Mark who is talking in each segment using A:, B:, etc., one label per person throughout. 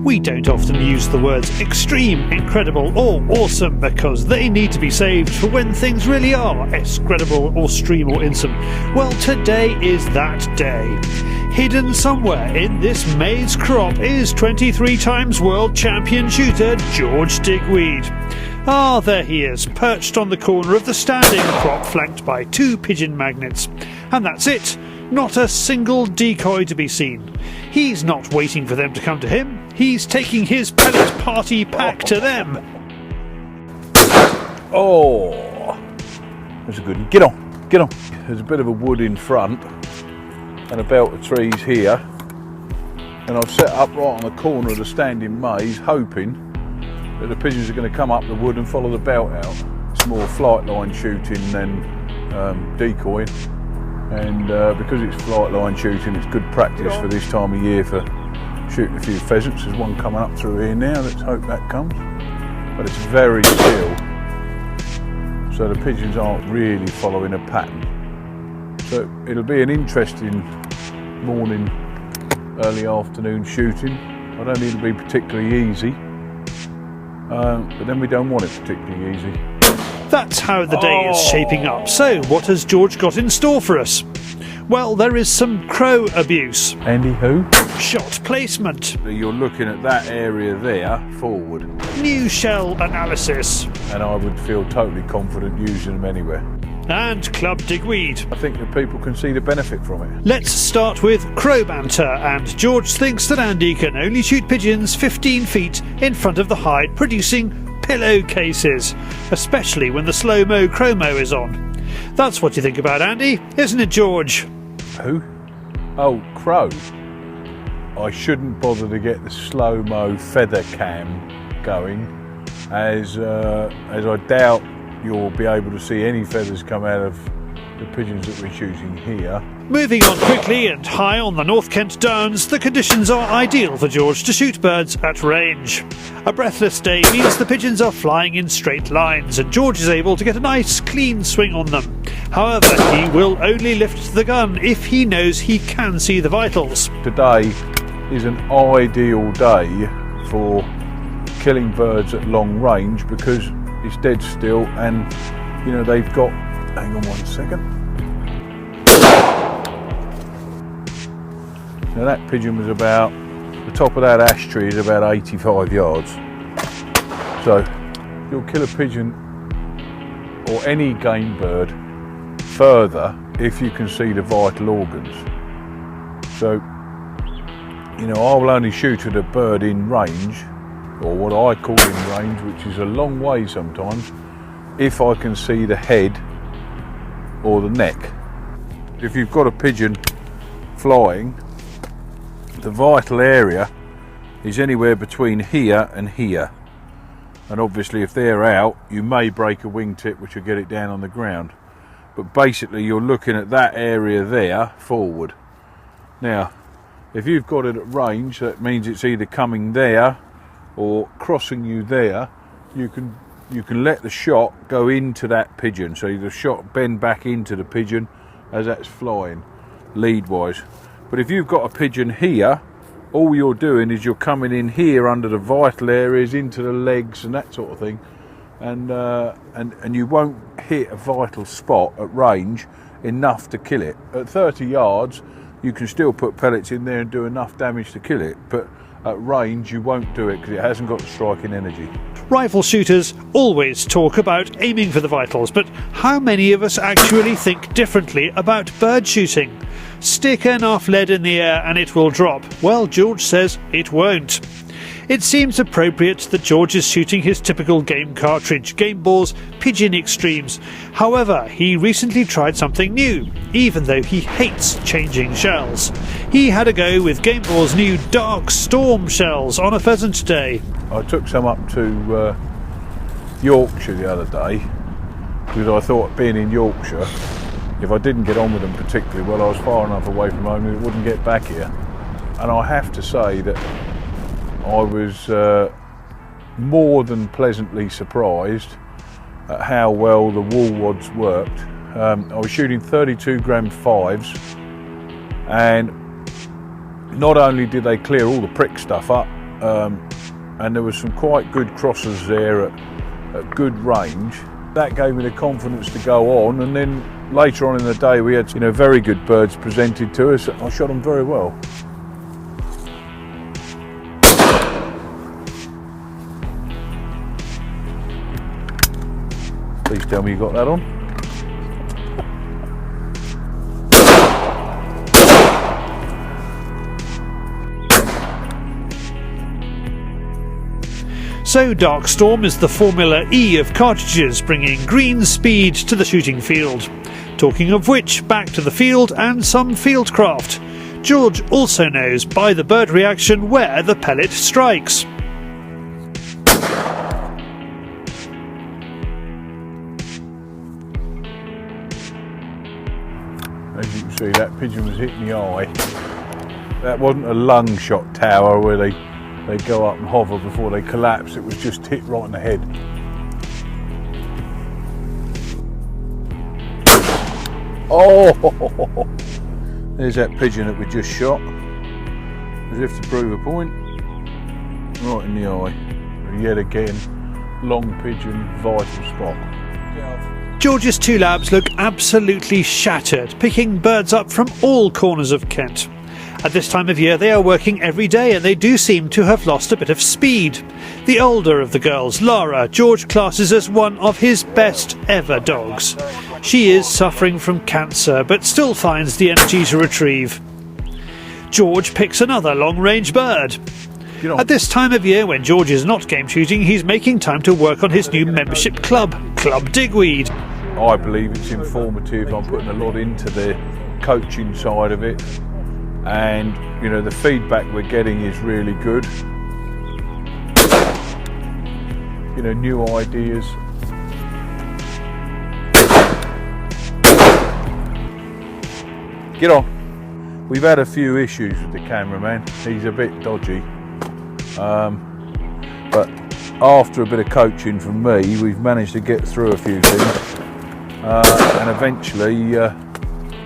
A: We don't often use the words extreme, incredible or awesome because they need to be saved for when things really are excredible or stream or insome. Well, today is that day. Hidden somewhere in this maize crop is 23 times world champion shooter George Digweed. Ah, there he is, perched on the corner of the standing crop flanked by 2 pigeon magnets. And that's it. Not a single decoy to be seen. He's not waiting for them to come to him. He's taking his pellet party pack to them.
B: Oh, that's a good one. Get on, get on. There's a bit of a wood in front and a belt of trees here. And I've set up right on the corner of the standing maze, hoping that the pigeons are going to come up the wood and follow the belt out. It's more flight line shooting than decoying. And because it's flight line shooting, it's good practice for this time of year for shooting a few pheasants. There's one coming up through here now, let's hope that comes. But it's very still, so the pigeons aren't really following a pattern. So it'll be an interesting morning, early afternoon shooting. I don't think it'll be particularly easy, but then we don't want it particularly easy.
A: That's how the day is shaping up. So, what has George got in store for us? Well, there is some crow abuse.
B: Andy, who?
A: Shot placement.
B: You're looking at that area there, forward.
A: New shell analysis.
B: And I would feel totally confident using them anywhere.
A: And club digweed.
B: I think that people can see the benefit from it.
A: Let's start with crow banter, and George thinks that Andy can only shoot pigeons 15 feet in front of the hide, producing pillowcases, especially when the slow-mo chromo is on. That's what you think about Andy, isn't it, George?
B: Who? Oh, crow. I shouldn't bother to get the slow-mo feather cam going, as I doubt you'll be able to see any feathers come out of the pigeons that we're shooting here.
A: Moving on quickly and high on the North Kent Downs, the conditions are ideal for George to shoot birds at range. A breathless day means the pigeons are flying in straight lines and George is able to get a nice clean swing on them. However, he will only lift the gun if he knows he can see the vitals.
B: Today is an ideal day for killing birds at long range because it's dead still and, you know, they've got... Hang on one second. Now that pigeon was about, the top of that ash tree is about 85 yards. So you'll kill a pigeon or any game bird further if you can see the vital organs. So, you know, I'll only shoot at a bird in range, or what I call in range, which is a long way sometimes, if I can see the head or the neck. If you've got a pigeon flying, the vital area is anywhere between here and here, and obviously if they're out you may break a wingtip which will get it down on the ground, but basically you're looking at that area there forward. Now if you've got it at range, that means it's either coming there or crossing you there. You can let the shot go into that pigeon, so the shot bend back into the pigeon as that's flying lead wise. But if you've got a pigeon here, all you're doing is you're coming in here under the vital areas, into the legs and that sort of thing, and you won't hit a vital spot at range enough to kill it. At 30 yards you can still put pellets in there and do enough damage to kill it, but at range you won't do it because it hasn't got the striking energy.
A: Rifle shooters always talk about aiming for the vitals, but how many of us actually think differently about bird shooting? Stick enough lead in the air and it will drop. Well, George says it won't. It seems appropriate that George is shooting his typical game cartridge, game balls, pigeon extremes. However, he recently tried something new, even though he hates changing shells. He had a go with Game Ball's new Dark Storm shells on a pheasant day.
B: I took some up to Yorkshire the other day because I thought, being in Yorkshire, if I didn't get on with them particularly well, I was far enough away from home that it wouldn't get back here. And I have to say that I was more than pleasantly surprised at how well the wall wads worked. I was shooting 32 gram 5s, and not only did they clear all the prick stuff up, and there was some quite good crossers there at good range. That gave me the confidence to go on, and then later on in the day we had very good birds presented to us. I shot them very well. Please tell me you got that on.
A: So Darkstorm is the Formula E of cartridges, bringing green speed to the shooting field. Talking of which, back to the field and some fieldcraft. George also knows by the bird reaction where the pellet strikes.
B: As you can see, that pigeon was hitting the eye. That wasn't a lung shot tower where they go up and hover before they collapse. It was just hit right in the head. Oh, there's that pigeon that we just shot, as if to prove a point, right in the eye. Yet again, long pigeon, vital spot.
A: George's two labs look absolutely shattered, picking birds up from all corners of Kent. At this time of year they are working every day, and they do seem to have lost a bit of speed. The older of the girls, Lara, George classes as one of his best ever dogs. She is suffering from cancer, but still finds the energy to retrieve. George picks another long-range bird. At this time of year, when George is not game shooting, he's making time to work on his new membership club, Club Digweed.
B: I believe it's informative. I'm putting a lot into the coaching side of it, and the feedback we're getting is really good. New ideas. Get on. We've had a few issues with the cameraman. He's a bit dodgy. But after a bit of coaching from me, we've managed to get through a few things. And eventually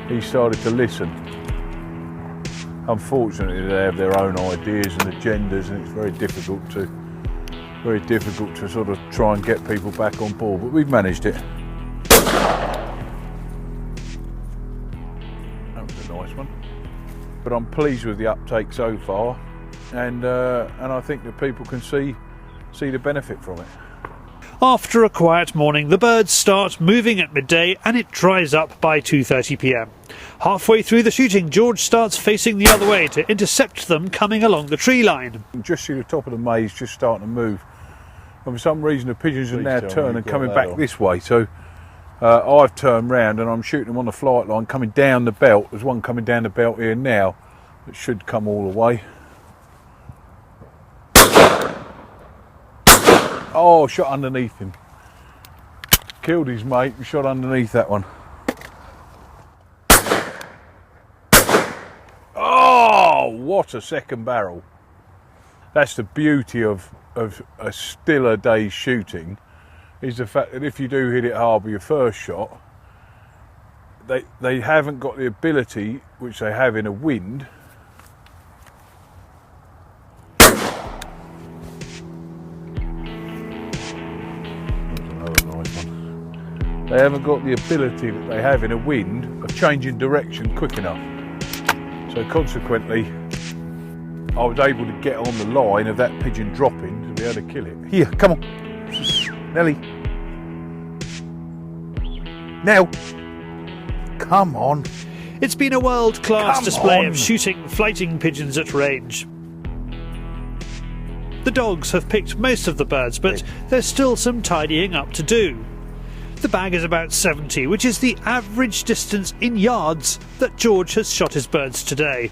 B: he started to listen. Unfortunately, they have their own ideas and agendas, and it's very difficult to sort of try and get people back on board, but we've managed it. That was a nice one. But I'm pleased with the uptake so far, and I think that people can see the benefit from it.
A: After a quiet morning, the birds start moving at midday, and it dries up by 2:30 p.m. Halfway through the shooting, George starts facing the other way to intercept them coming along the tree line.
B: You can just see the top of the maze just starting to move, and for some reason the pigeons are now turning and coming back this way. So I've turned round and I'm shooting them on the flight line coming down the belt. There's one coming down the belt here now that should come all the way. Oh, shot underneath him. Killed his mate and shot underneath that one. Oh, what a second barrel. That's the beauty of a stiller day's shooting, is the fact that if you do hit it hard with your first shot, they haven't got the ability, which they have in a wind, they haven't got the ability that they have in a wind of changing direction quick enough. So consequently, I was able to get on the line of that pigeon dropping to be able to kill it. Here, come on. Nelly. Now. Come on.
A: It's been a world-class display of shooting flighting pigeons at range. The dogs have picked most of the birds, but there's still some tidying up to do. The bag is about 70, which is the average distance in yards that George has shot his birds today.